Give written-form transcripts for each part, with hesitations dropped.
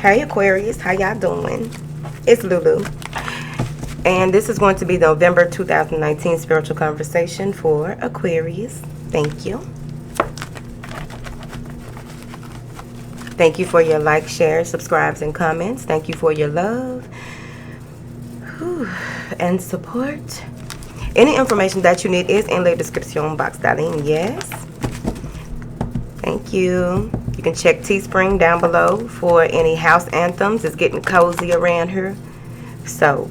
Hey Aquarius, how y'all doing? It's Lulu. And this is going to be the November 2019 spiritual conversation for Aquarius. Thank you. Thank you for your likes, shares, subscribes, and comments. Thank you for your love and support. Any information that you need is in the description box, darling. Yes. Thank you. You can check Teespring down below for any house anthems. It's getting cozy around here. So,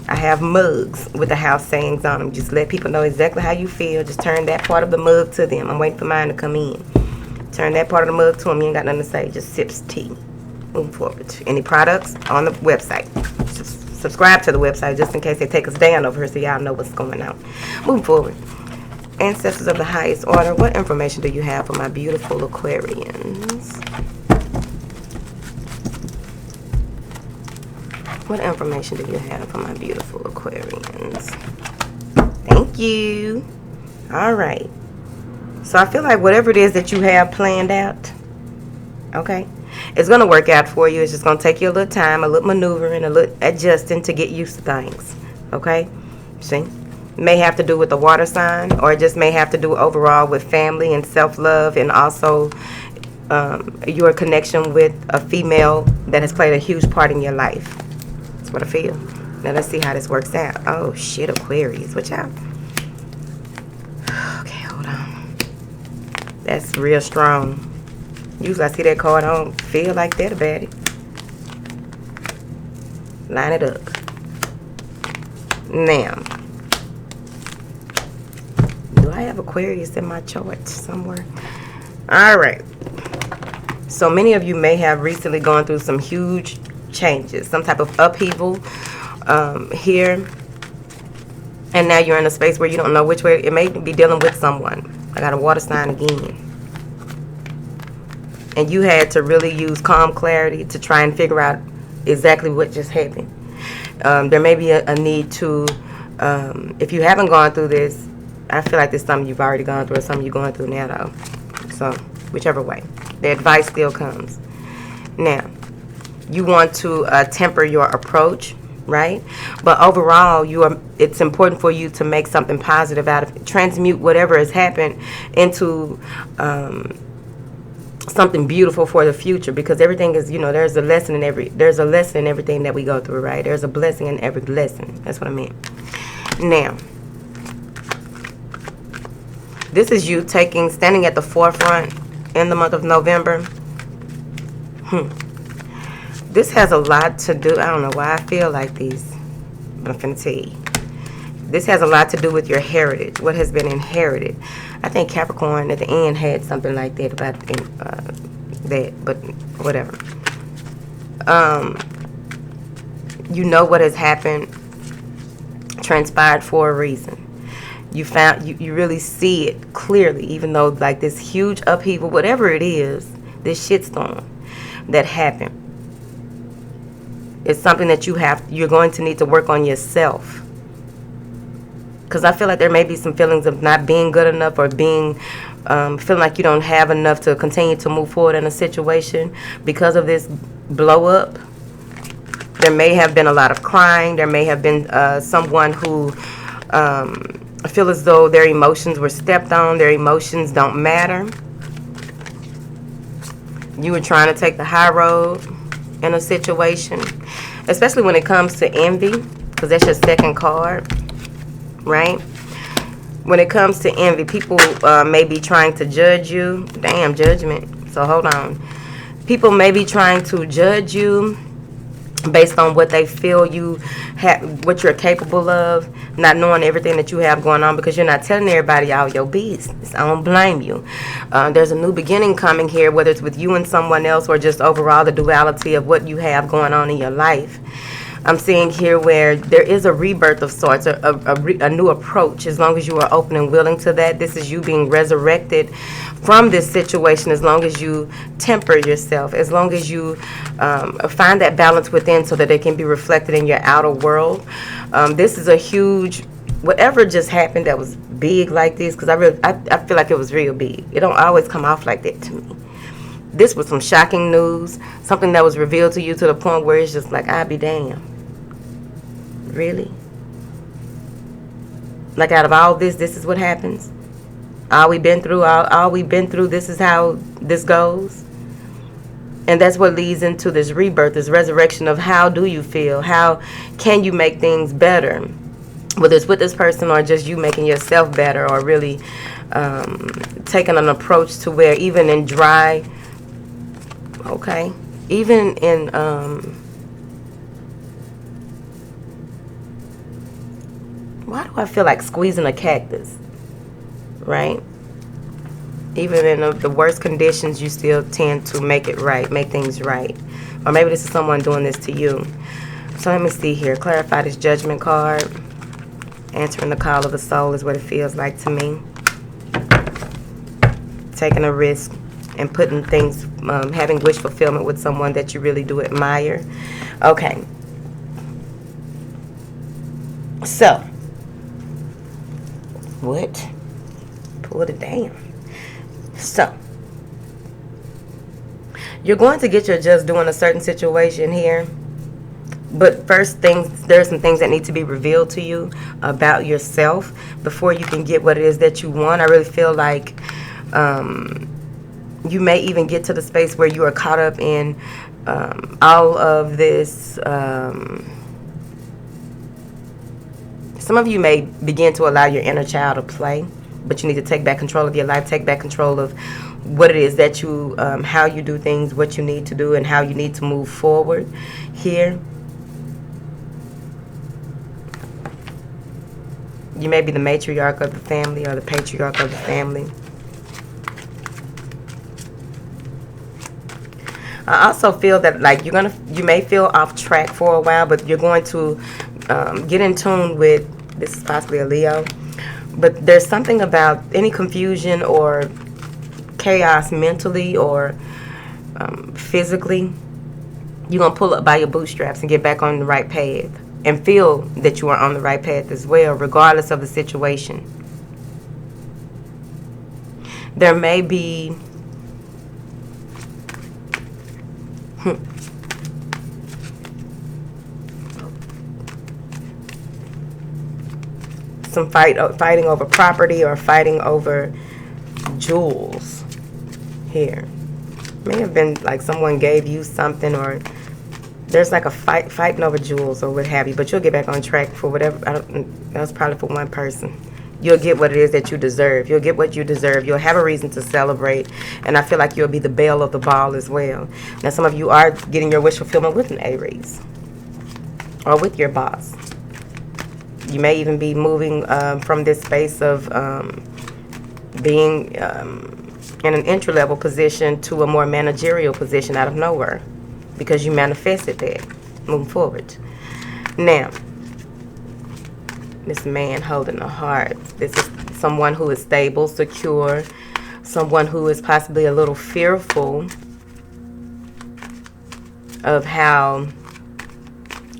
I have mugs with the house sayings on them. Just let people know exactly how you feel. Just turn that part of the mug to them. I'm waiting for mine to come in. Turn that part of the mug to them. You ain't got nothing to say. Just sips tea. Move forward. Any products on the website. Subscribe to the website just in case they take us down over here so y'all know what's going on. Moving forward. Ancestors of the highest order, what information do you have for my beautiful Aquarians? What information do you have for my beautiful Aquarians? Thank you. All right. So I feel like whatever it is that you have planned out, okay, it's going to work out for you. It's just going to take you a little time, a little maneuvering, a little adjusting to get used to things, okay? See? May have to do with the water sign, or it just may have to do overall with family and self-love, and also your connection with a female that has played a huge part in your life. That's what I feel. Now let's see how this works out. Oh shit, Aquarius, watch out. Okay, hold on. That's real strong. Usually I see that card, I don't feel like that about it. Line it up. Now, do I have Aquarius in my chart somewhere? All right. So many of you may have recently gone through some huge changes, some type of upheaval here. And now you're in a space where you don't know which way. It may be dealing with someone. I got a water sign again. And you had to really use calm clarity to try and figure out exactly what just happened. There may be a need to, if you haven't gone through this, I feel like there's something you've already gone through or something you're going through now, though. So, whichever way. The advice still comes. Now, you want to temper your approach, right? But overall, it's important for you to make something positive out of it. Transmute whatever has happened into something beautiful for the future, because everything is, there's a lesson in everything that we go through, right? There's a blessing in every lesson. That's what I mean. Now, this is you standing at the forefront in the month of November. This has a lot to do. I don't know why I feel like these, but I'm finna tell you. This has a lot to do with your heritage, what has been inherited. I think Capricorn at the end had something like that about that, but whatever. You know what has happened transpired for a reason. You really see it clearly, even though like this huge upheaval, whatever it is, this shitstorm that happened, it's something that you're going to need to work on yourself. Because I feel like there may be some feelings of not being good enough, or being feeling like you don't have enough to continue to move forward in a situation because of this blow up. There may have been a lot of crying. There may have been someone who feel as though their emotions were stepped on. Their emotions don't matter. You were trying to take the high road in a situation, especially when it comes to envy, because that's your second card, right? When it comes to envy, people may be trying to judge you. Damn, judgment. So hold on. People may be trying to judge you based on what they feel you have, what you're capable of, not knowing everything that you have going on, because you're not telling everybody all your business. I don't blame you. There's a new beginning coming here, whether it's with you and someone else, or just overall the duality of what you have going on in your life. I'm seeing here where there is a rebirth of sorts, a new approach, as long as you are open and willing to that. This is you being resurrected from this situation, as long as you temper yourself, as long as you find that balance within so that it can be reflected in your outer world. This is a huge, whatever just happened that was big like this, because I feel like it was real big. It don't always come off like that to me. This was some shocking news, something that was revealed to you to the point where it's just like, I'd be damned. Really? Like, out of all this is what happens? All we've been through, this is how this goes? And that's what leads into this rebirth, this resurrection of how do you feel? How can you make things better? Whether it's with this person or just you making yourself better, or really taking an approach to where even in dry, okay, even in why do I feel like squeezing a cactus, right? Even in the worst conditions, you still tend to make it right, make things right. Or maybe this is someone doing this to you. So let me see here. Clarify this Judgment card. Answering the call of the soul is what it feels like to me. Taking a risk and putting things, having wish fulfillment with someone that you really do admire. Okay. So, what? Pull it down. So, you're going to get your just doing a certain situation here. But first things, there are some things that need to be revealed to you about yourself before you can get what it is that you want. I really feel like you may even get to the space where you are caught up in all of this. Some of you may begin to allow your inner child to play, but you need to take back control of your life, take back control of what it is that you, how you do things, what you need to do, and how you need to move forward here. You may be the matriarch of the family or the patriarch of the family. I also feel that like you may feel off track for a while, but you're going to get in tune with, this is possibly a Leo, but there's something about any confusion or chaos mentally or physically, you're going to pull up by your bootstraps and get back on the right path and feel that you are on the right path as well, regardless of the situation. There may be some fighting over property or fighting over jewels here. May have been like someone gave you something, or there's like a fighting over jewels or what have you, but you'll get back on track for whatever. That was probably for one person. You'll get what it is that you deserve. You'll get what you deserve. You'll have a reason to celebrate, and I feel like you'll be the belle of the ball as well. Now, some of you are getting your wish fulfillment with an Aries or with your boss. You may even be moving from this space of being in an entry-level position to a more managerial position out of nowhere, because you manifested that. Moving forward. Now, this man holding a heart. This is someone who is stable, secure, someone who is possibly a little fearful of how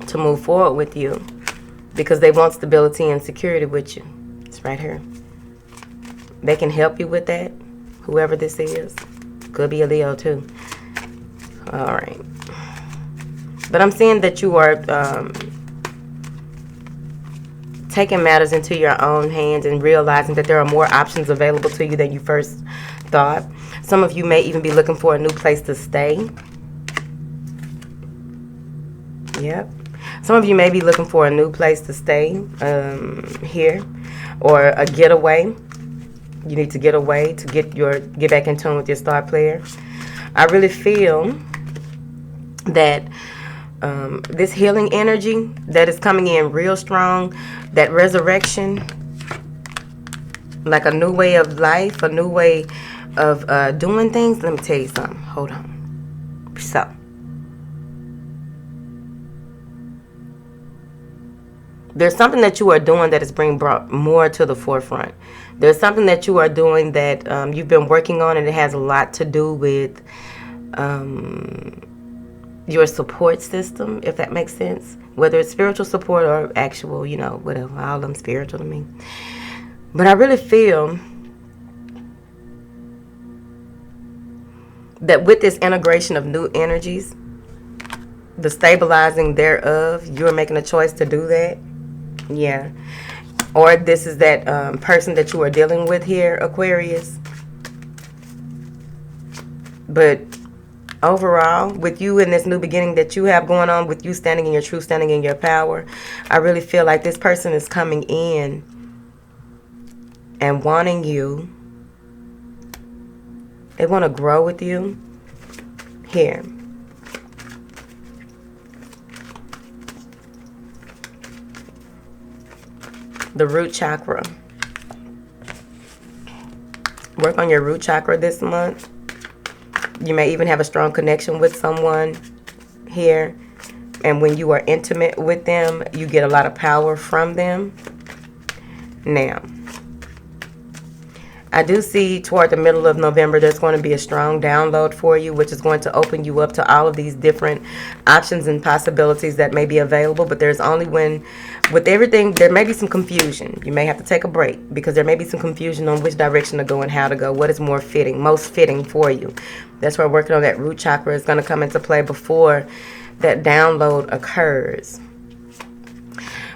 to move forward with you, because they want stability and security with you. It's right here. They can help you with that, whoever this is. Could be a Leo too. All right. But I'm seeing that you are taking matters into your own hands and realizing that there are more options available to you than you first thought. Some of you may even be looking for a new place to stay. Yep. Some of you may be looking for a new place to stay here, or a getaway. You need to get away to get back in tune with your star player. I really feel that this healing energy that is coming in real strong, that resurrection, like a new way of life, a new way of doing things. Let me tell you something. Hold on. So, there's something that you are doing that is being brought more to the forefront. There's something that you are doing that you've been working on, and it has a lot to do with your support system, if that makes sense. Whether it's spiritual support or actual, whatever. All of them spiritual to me. But I really feel that with this integration of new energies, the stabilizing thereof, you're making a choice to do that. Yeah. Or this is that person that you are dealing with here, Aquarius. But overall, with you in this new beginning that you have going on, with you standing in your truth, standing in your power, I really feel like this person is coming in and wanting you. They want to grow with you. Here. The root chakra. Work on your root chakra this month. You may even have a strong connection with someone here. And when you are intimate with them, you get a lot of power from them. Now, I do see toward the middle of November, there's going to be a strong download for you, which is going to open you up to all of these different options and possibilities that may be available. But there's only when, with everything, there may be some confusion. You may have to take a break because there may be some confusion on which direction to go and how to go, what is more fitting, most fitting for you. That's why working on that root chakra is going to come into play before that download occurs.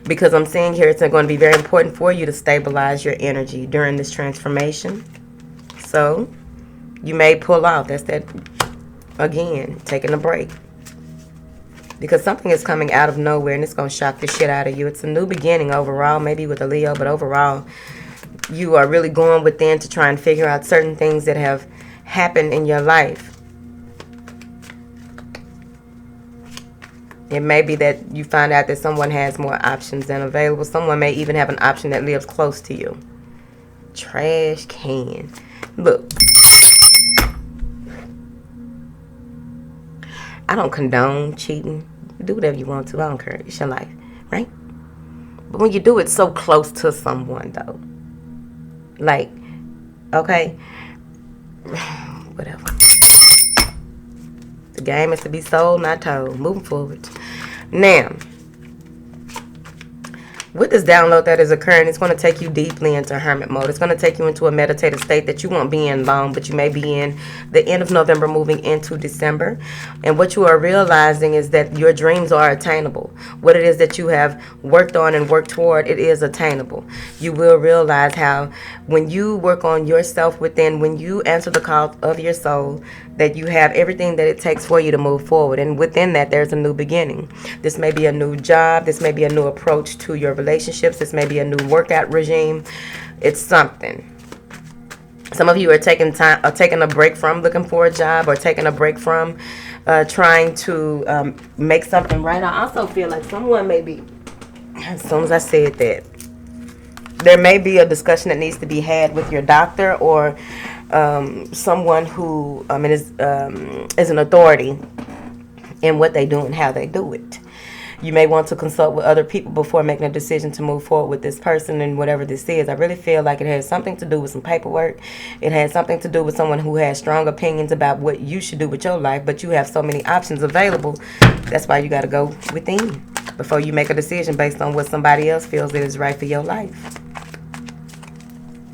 Because I'm seeing here it's going to be very important for you to stabilize your energy during this transformation. So, you may pull out. That's that, again, taking a break. Because something is coming out of nowhere and it's going to shock the shit out of you. It's a new beginning overall, maybe with a Leo, but overall, you are really going within to try and figure out certain things that have happened in your life. It may be that you find out that someone has more options than available. Someone may even have an option that lives close to you. Trash can. Look. I don't condone cheating. Do whatever you want to. I don't care. It's your life. Right? But when you do it so close to someone, though. Like, okay. Whatever. The game is to be sold, not told. Moving forward. Now, with this download that is occurring, it's going to take you deeply into hermit mode. It's going to take you into a meditative state that you won't be in long, but you may be in the end of November moving into December. And what you are realizing is that your dreams are attainable. What it is that you have worked on and worked toward, it is attainable. You will realize how when you work on yourself within, when you answer the call of your soul, that you have everything that it takes for you to move forward. And within that, there's a new beginning. This may be a new job. This may be a new approach to your relationships. This may be a new workout regime. It's something. Some of you are taking a break from looking for a job, or taking a break from trying to make something right. I also feel like someone may be, as soon as I said that, there may be a discussion that needs to be had with your doctor, or someone who is an authority in what they do and how they do it. You may want to consult with other people before making a decision to move forward with this person and whatever this is. I really feel like it has something to do with some paperwork. It has something to do with someone who has strong opinions about what you should do with your life, but you have so many options available. That's why you got to go within before you make a decision based on what somebody else feels that is right for your life.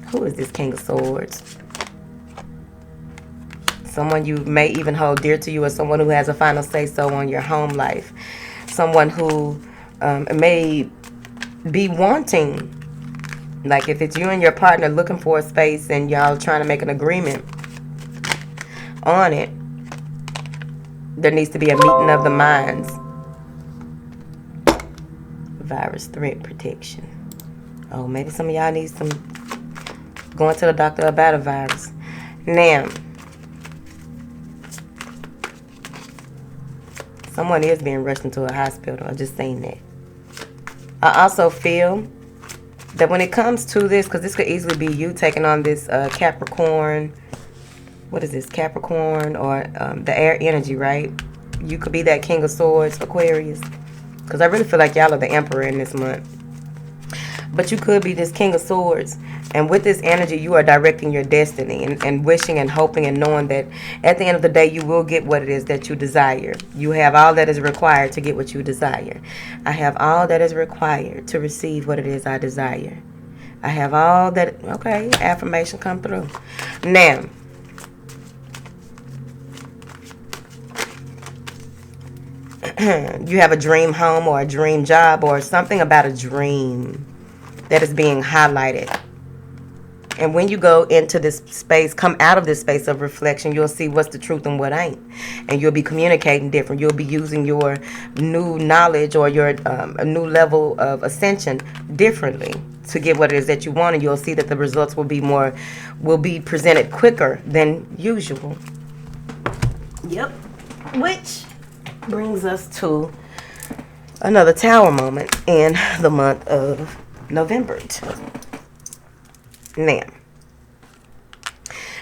Who is this King of Swords? Someone you may even hold dear to you, or someone who has a final say-so on your home life. Someone who may be wanting, like if it's you and your partner looking for a space and y'all trying to make an agreement on it, there needs to be a meeting of the minds. Virus threat protection. Oh, maybe some of y'all need some going to the doctor about a virus. Now, someone is being rushed into a hospital. I'm just saying that. I also feel that when it comes to this, because this could easily be you taking on this Capricorn. What is this? Capricorn or the air energy, right? You could be that King of Swords, Aquarius. Because I really feel like y'all are the Emperor in this month. But you could be this King of Swords. And with this energy, you are directing your destiny and wishing and hoping and knowing that at the end of the day, you will get what it is that you desire. You have all that is required to get what you desire. I have all that is required to receive what it is I desire. I have all that. Okay, affirmation come through. Now, You have a dream home or a dream job or something about a dream that is being highlighted. And when you go into this space, come out of this space of reflection, you'll see what's the truth and what ain't. And you'll be communicating different. You'll be using your new knowledge or your a new level of ascension differently to get what it is that you want. And you'll see that the results will be presented quicker than usual. Yep. Which brings us to another tower moment in the month of November. Now,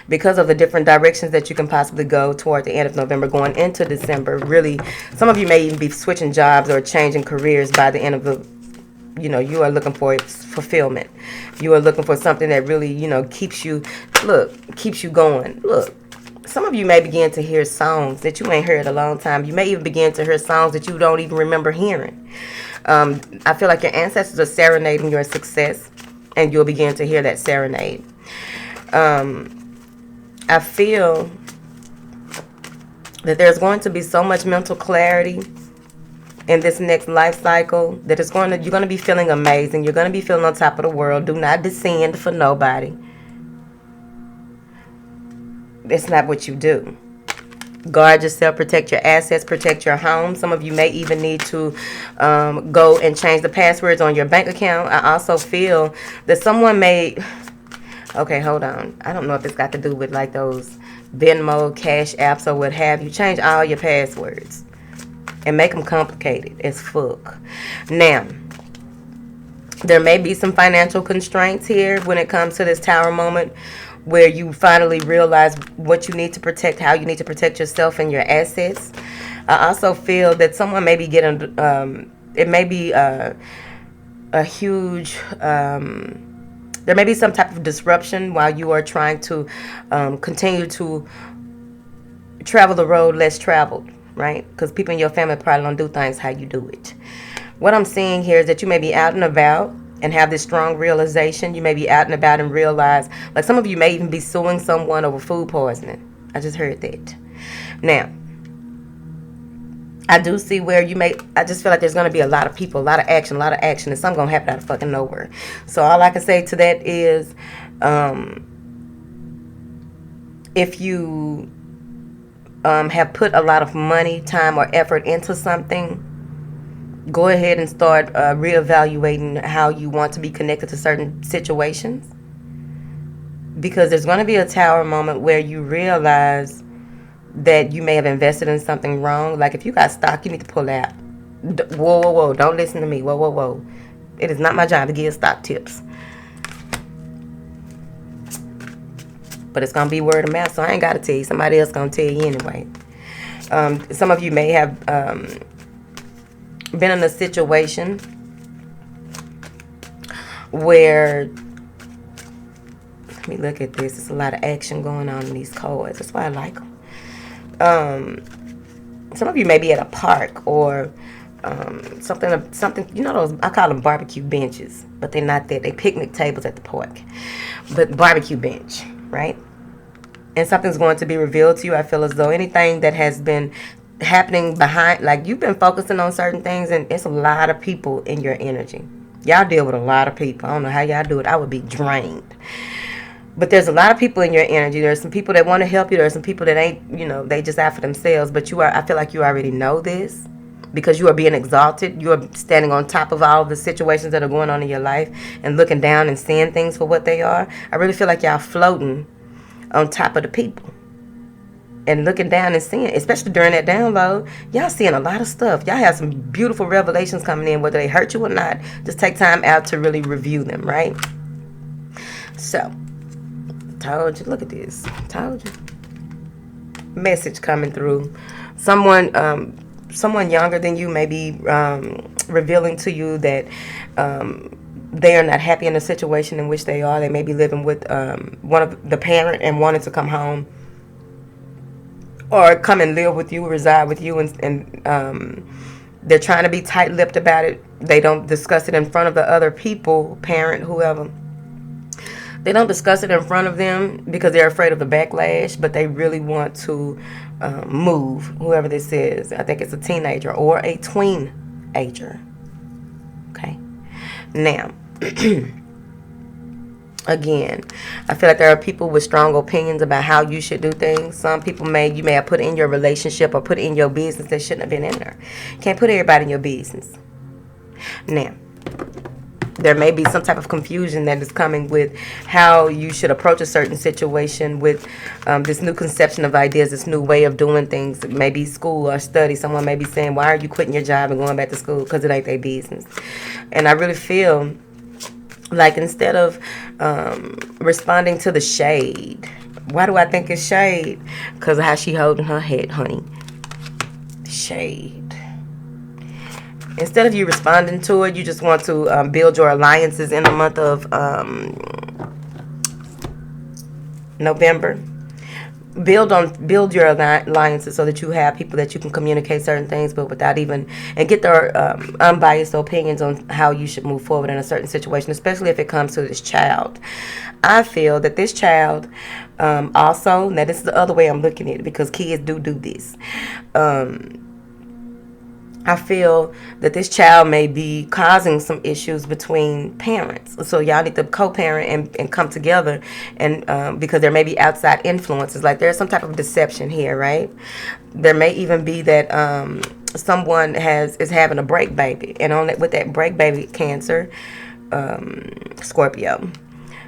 because of the different directions that you can possibly go toward the end of November, going into December, really, some of you may even be switching jobs or changing careers by the end of the, you are looking for fulfillment. You are looking for something that really, keeps you going. Look, some of you may begin to hear songs that you ain't heard a long time. You may even begin to hear songs that you don't even remember hearing. I feel like your ancestors are serenading your success, and you'll begin to hear that serenade. I feel that there's going to be so much mental clarity in this next life cycle that you're going to be feeling amazing. You're going to be feeling on top of the world. Do not descend for nobody. It's not what you do. Guard yourself, protect your assets, protect your home. Some of you may even need to go and change the passwords on your bank account. I also feel that someone may... Okay, hold on. I don't know if it's got to do with like those Venmo, Cash apps or what have you. Change all your passwords and make them complicated as fuck. Now, there may be some financial constraints here when it comes to this tower moment, where you finally realize what you need to protect, how you need to protect yourself and your assets. I also feel that someone may be getting, it may be a huge, there may be some type of disruption while you are trying to continue to travel the road less traveled, right? Because people in your family probably don't do things how you do it. What I'm seeing here is that you may be out and about and have this strong realization. You may be out and about and realize, like some of you may even be suing someone over food poisoning. I just heard that. Now, I do see where I just feel like there's going to be a lot of people, a lot of action, and something going to happen out of fucking nowhere. So all I can say to that is, if you have put a lot of money, time, or effort into something, go ahead and start reevaluating how you want to be connected to certain situations. Because there's going to be a tower moment where you realize that you may have invested in something wrong. Like if you got stock, you need to pull out. Whoa. Don't listen to me. Whoa. It is not my job to give stock tips. But it's going to be word of mouth, so I ain't got to tell you. Somebody else going to tell you anyway. Some of you may have... been in a situation where, let me look at this. There's a lot of action going on in these cards. That's why I like them. Some of you may be at a park or something. You know those, I call them barbecue benches, but they're not that. They picnic tables at the park, but barbecue bench, right? And something's going to be revealed to you. I feel as though anything that has been happening behind, like you've been focusing on certain things, and it's a lot of people in your energy. Y'all deal with a lot of people. I don't know how y'all do it. I would be drained. But there's a lot of people in your energy. There's some people that want to help you. There's some people that ain't, they just out for themselves. But I feel like you already know this because you are being exalted. You are standing on top of all of the situations that are going on in your life and looking down and seeing things for what they are. I really feel like y'all floating on top of the people and looking down and seeing, especially during that download, y'all seeing a lot of stuff. Y'all have some beautiful revelations coming in, whether they hurt you or not. Just take time out to really review them, right? So, told you. Look at this. Told you. Message coming through. Someone younger than you may be revealing to you that they are not happy in the situation in which they are. They may be living with one of the parent and wanting to come home or come and live with you, reside with you, and they're trying to be tight-lipped about it. They don't discuss it in front of the other people, parent, whoever. They don't discuss it in front of them because they're afraid of the backlash, but they really want to move, whoever this is. I think it's a teenager or a tween-ager. Okay. Now, again, I feel like there are people with strong opinions about how you should do things. Some people you may have put in your relationship or put in your business that shouldn't have been in there. You can't put everybody in your business. Now, there may be some type of confusion that is coming with how you should approach a certain situation with this new conception of ideas, this new way of doing things. Maybe school or study. Someone may be saying, why are you quitting your job and going back to school? Because it ain't their business. And I really feel like instead of responding to the shade, why do I think it's shade? Because of how she holding her head, honey. Shade. Instead of you responding to it, you just want to build your alliances in the month of November. Build your alliances so that you have people that you can communicate certain things with without even, and get their unbiased opinions on how you should move forward in a certain situation, especially if it comes to this child. I feel that this child also, now this is the other way I'm looking at it, because kids do this. I feel that this child may be causing some issues between parents. So y'all need to co-parent and come together, and because there may be outside influences. Like there's some type of deception here, right? There may even be that someone is having a break baby, and with that break baby Cancer, Scorpio.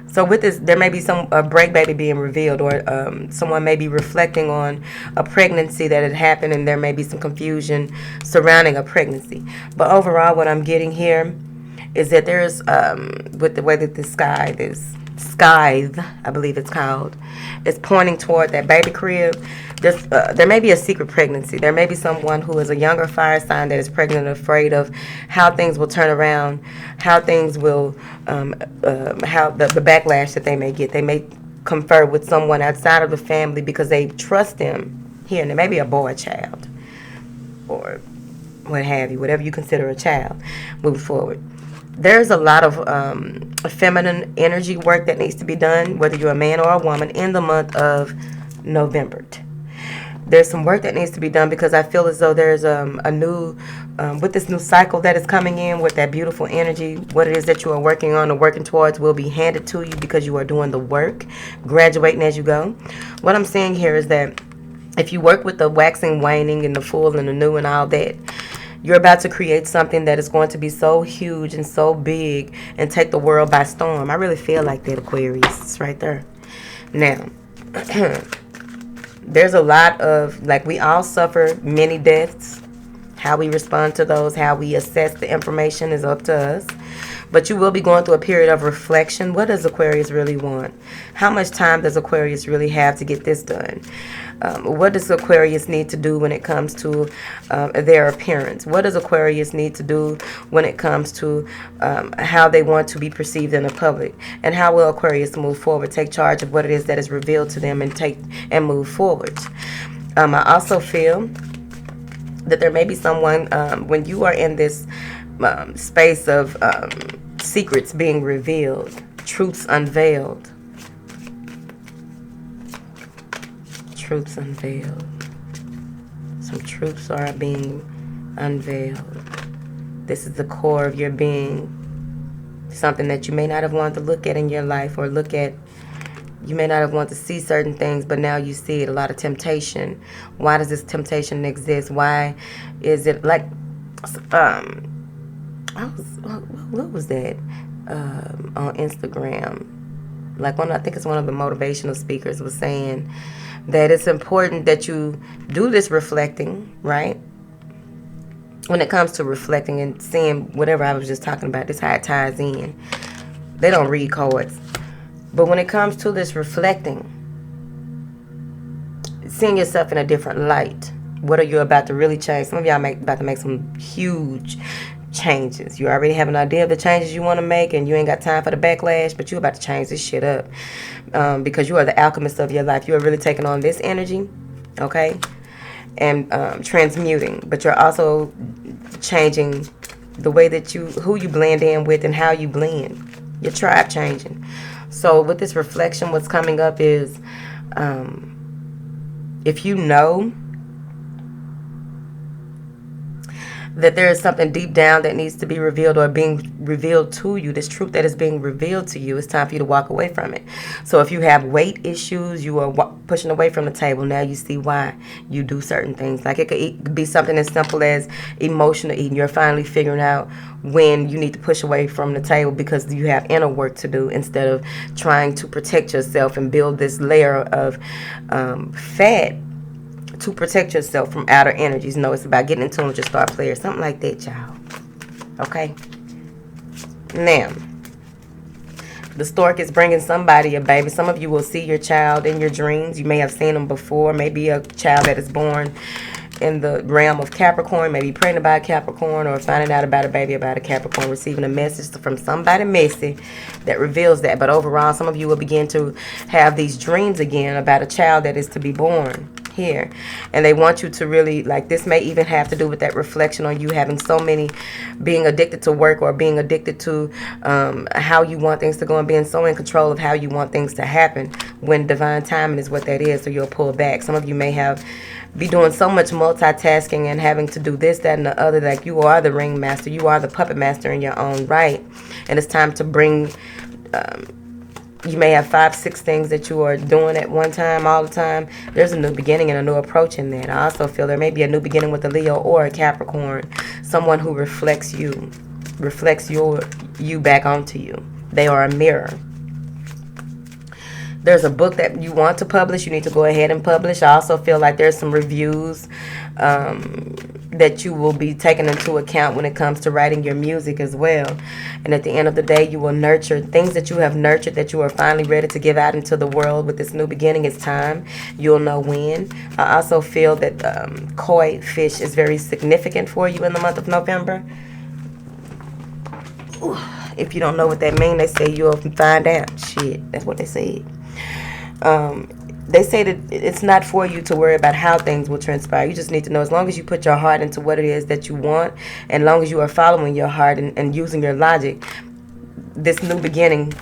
So with this, there may be a break baby being revealed, or someone may be reflecting on a pregnancy that had happened, and there may be some confusion surrounding a pregnancy. But overall, what I'm getting here is that there's, with the way that this scythe, I believe it's called, is pointing toward that baby crib. There may be a secret pregnancy. There may be someone who is a younger fire sign that is pregnant and afraid of how things will turn around, how things will, how the backlash that they may get. They may confer with someone outside of the family because they trust them here. And there may be a boy child or what have you, whatever you consider a child, moving forward. There's a lot of feminine energy work that needs to be done, whether you're a man or a woman, in the month of November. There's some work that needs to be done because I feel as though there's a new, with this new cycle that is coming in with that beautiful energy, what it is that you are working on or working towards will be handed to you because you are doing the work, graduating as you go. What I'm saying here is that if you work with the waxing, waning, and the full and the new and all that, you're about to create something that is going to be so huge and so big and take the world by storm. I really feel like that, Aquarius. It's right there. Now, there's a lot of, like, we all suffer many deaths. How we respond to those, how we assess the information is up to us. But you will be going through a period of reflection. What does Aquarius really want? How much time does Aquarius really have to get this done? What does Aquarius need to do when it comes to their appearance? What does Aquarius need to do when it comes to how they want to be perceived in the public? And how will Aquarius move forward, take charge of what it is that is revealed to them, and move forward? I also feel that there may be someone, when you are in this space of secrets being revealed, truths unveiled. Truths unveiled. Some truths are being unveiled. This is the core of your being. Something that you may not have wanted to look at in your life, or look at. You may not have wanted to see certain things, but now you see it. A lot of temptation. Why does this temptation exist? Why is it like, what was that on Instagram? Like I think it's one of the motivational speakers was saying that it's important that you do this reflecting, right? When it comes to reflecting and seeing whatever I was just talking about, this how it ties in. They don't read cards. But when it comes to this reflecting, seeing yourself in a different light, what are you about to really change? Some of y'all about to make some huge changes. You already have an idea of the changes you want to make, and you ain't got time for the backlash, but you're about to change this shit up because you are the alchemist of your life. You are really taking on this energy, okay, and transmuting, but you're also changing the way that who you blend in with and how you blend. Your tribe changing. So with this reflection, what's coming up is, if you know that there is something deep down that needs to be revealed or being revealed to you, this truth that is being revealed to you, it's time for you to walk away from it. So if you have weight issues, you are pushing away from the table. Now you see why you do certain things. Like it could be something as simple as emotional eating. You're finally figuring out when you need to push away from the table because you have inner work to do, instead of trying to protect yourself and build this layer of fat to protect yourself from outer energies. No, it's about getting in tune with your star player. Something like that, y'all. Okay? Now, the stork is bringing somebody a baby. Some of you will see your child in your dreams. You may have seen them before. Maybe a child that is born in the realm of Capricorn, maybe pregnant by a Capricorn, or finding out about a baby about a Capricorn, receiving a message from somebody messy that reveals that. But overall, some of you will begin to have these dreams again about a child that is to be born here, and they want you to really, like, this may even have to do with that reflection on you having so many, being addicted to work, or being addicted to how you want things to go, and being so in control of how you want things to happen, when divine timing is what that is. So you'll pull back. Some of you may be doing so much multitasking and having to do this, that, and the other. Like, you are the ringmaster, you are the puppet master in your own right, and it's time to bring you may have 5, 6 things that you are doing at one time, all the time. There's a new beginning and a new approach in that. I also feel there may be a new beginning with a Leo or a Capricorn. Someone who reflects you back onto you. They are a mirror. There's a book that you want to publish. You need to go ahead and publish. I also feel like there's some reviews that you will be taking into account when it comes to writing your music as well. And at the end of the day, you will nurture things that you have nurtured, that you are finally ready to give out into the world with this new beginning. It's time. You'll know when. I also feel that koi fish is very significant for you in the month of November. If you don't know what that means, they say you'll find out. Shit, that's what they said. They say that it's not for you to worry about how things will transpire. You just need to know, as long as you put your heart into what it is that you want, and as long as you are following your heart and using your logic, this new beginning,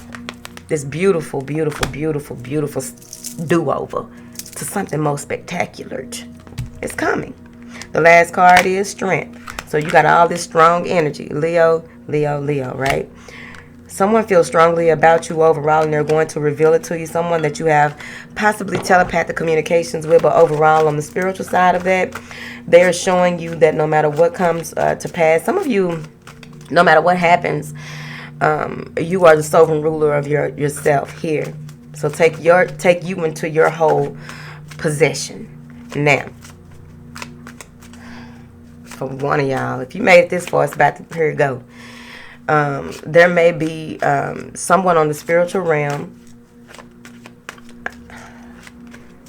this beautiful, beautiful, beautiful, beautiful do-over to something more spectacular, it's coming. The last card is strength. So you got all this strong energy. Leo, Leo, Leo, right? Someone feels strongly about you overall, and they're going to reveal it to you. Someone that you have possibly telepathic communications with, but overall on the spiritual side of that, they're showing you that no matter what comes to pass, some of you, no matter what happens, you are the sovereign ruler of yourself here. So take you into your whole possession. Now, for one of y'all, if you made it this far, it's about to, here it go. There may be someone on the spiritual realm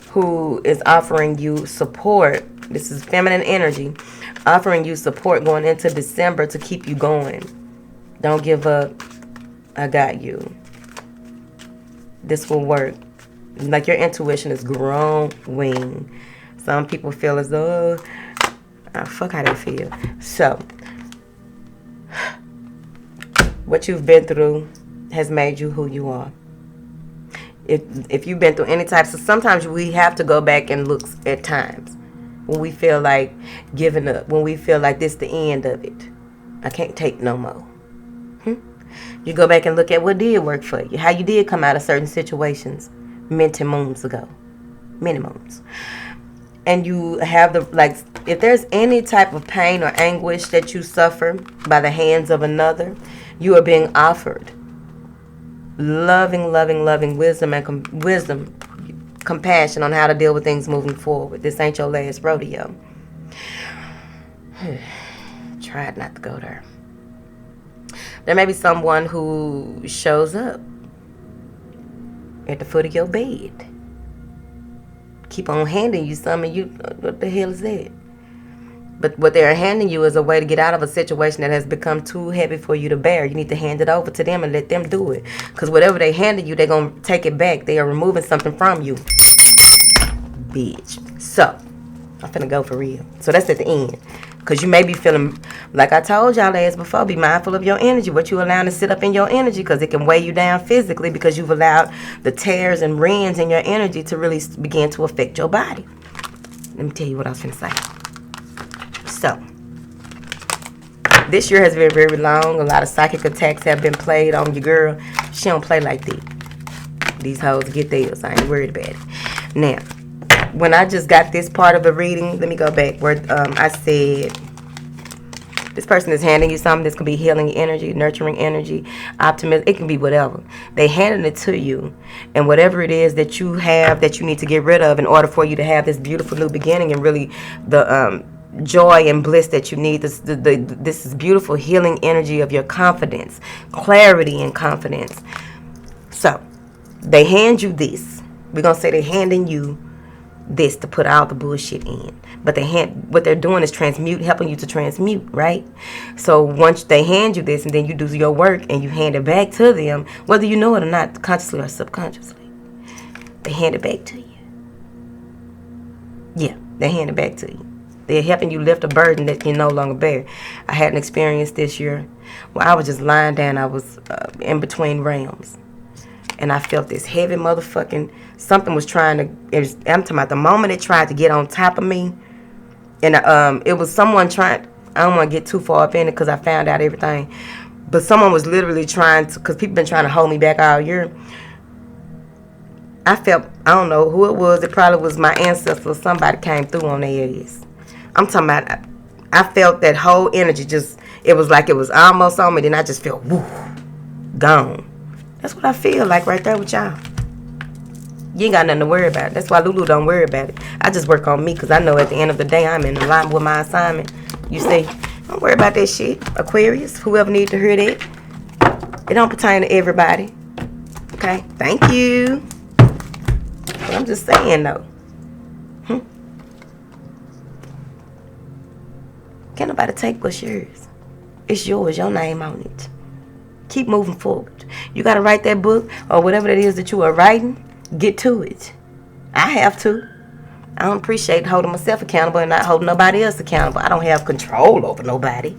who is offering you support. This is feminine energy, offering you support going into December to keep you going. Don't give up. I got you. This will work. Like, your intuition is growing. Some people feel as though, fuck how they feel. So, what you've been through has made you who you are. If you've been through any types of, sometimes we have to go back and look at times when we feel like giving up, when we feel like this is the end of it. I can't take no more. You go back and look at what did work for you, how you did come out of certain situations many moons ago. And you have the, like, if there's any type of pain or anguish that you suffer by the hands of another, you are being offered loving wisdom and compassion on how to deal with things moving forward. This ain't your last rodeo. Tried not to go there. There may be someone who shows up at the foot of your bed. Keep on handing you something, you, what the hell is that? But what they're handing you is a way to get out of a situation that has become too heavy for you to bear. You need to hand it over to them and let them do it. Because whatever they handed you, they're going to take it back. They are removing something from you. Bitch. So, I'm finna go for real. So that's at the end. Because you may be feeling, like I told y'all last before, be mindful of your energy, what you allow to sit up in your energy, because it can weigh you down physically, because you've allowed the tears and rends in your energy to really begin to affect your body. Let me tell you what I was going to say. So, this year has been very long. A lot of psychic attacks have been played on your girl. She don't play like that. These hoes get theirs. I ain't worried about it. Now, when I just got this part of the reading, let me go back where I said this person is handing you something. This can be healing energy, nurturing energy, optimism. It can be whatever. They handing it to you, and whatever it is that you have that you need to get rid of in order for you to have this beautiful new beginning and really the joy and bliss that you need. This is beautiful healing energy of your confidence, clarity and confidence. So they hand you this. We're gonna say they're handing you this to put all the bullshit in, but what they're doing is helping you to transmute, right? So once they hand you this and then you do your work and you hand it back to them, whether you know it or not, consciously or subconsciously, they hand it back to you. Yeah, they hand it back to you. They're helping you lift a burden that you no longer bear. I had an experience this year where I was just lying down. I was in between realms. And I felt this heavy motherfucking, something was trying to, I'm talking about the moment it tried to get on top of me. And it was someone trying, I don't want to get too far up in it because I found out everything. But someone was literally trying to, because people been trying to hold me back all year. I felt, I don't know who it was. It probably was my ancestor or somebody came through on their ass. I'm talking about, I felt that whole energy just, it was like it was almost on me. Then I just felt, woo, gone. That's what I feel like right there with y'all. You ain't got nothing to worry about. That's why Lulu don't worry about it. I just work on me because I know at the end of the day I'm in alignment with my assignment. You see, don't worry about that shit. Aquarius, whoever need to hear that. It don't pertain to everybody. Okay? Thank you. But I'm just saying though. Can't nobody take what's yours. It's yours, your name on it. Keep moving forward. You got to write that book or whatever it is that you are writing. Get to it. I have to. I don't appreciate holding myself accountable and not holding nobody else accountable. I don't have control over nobody.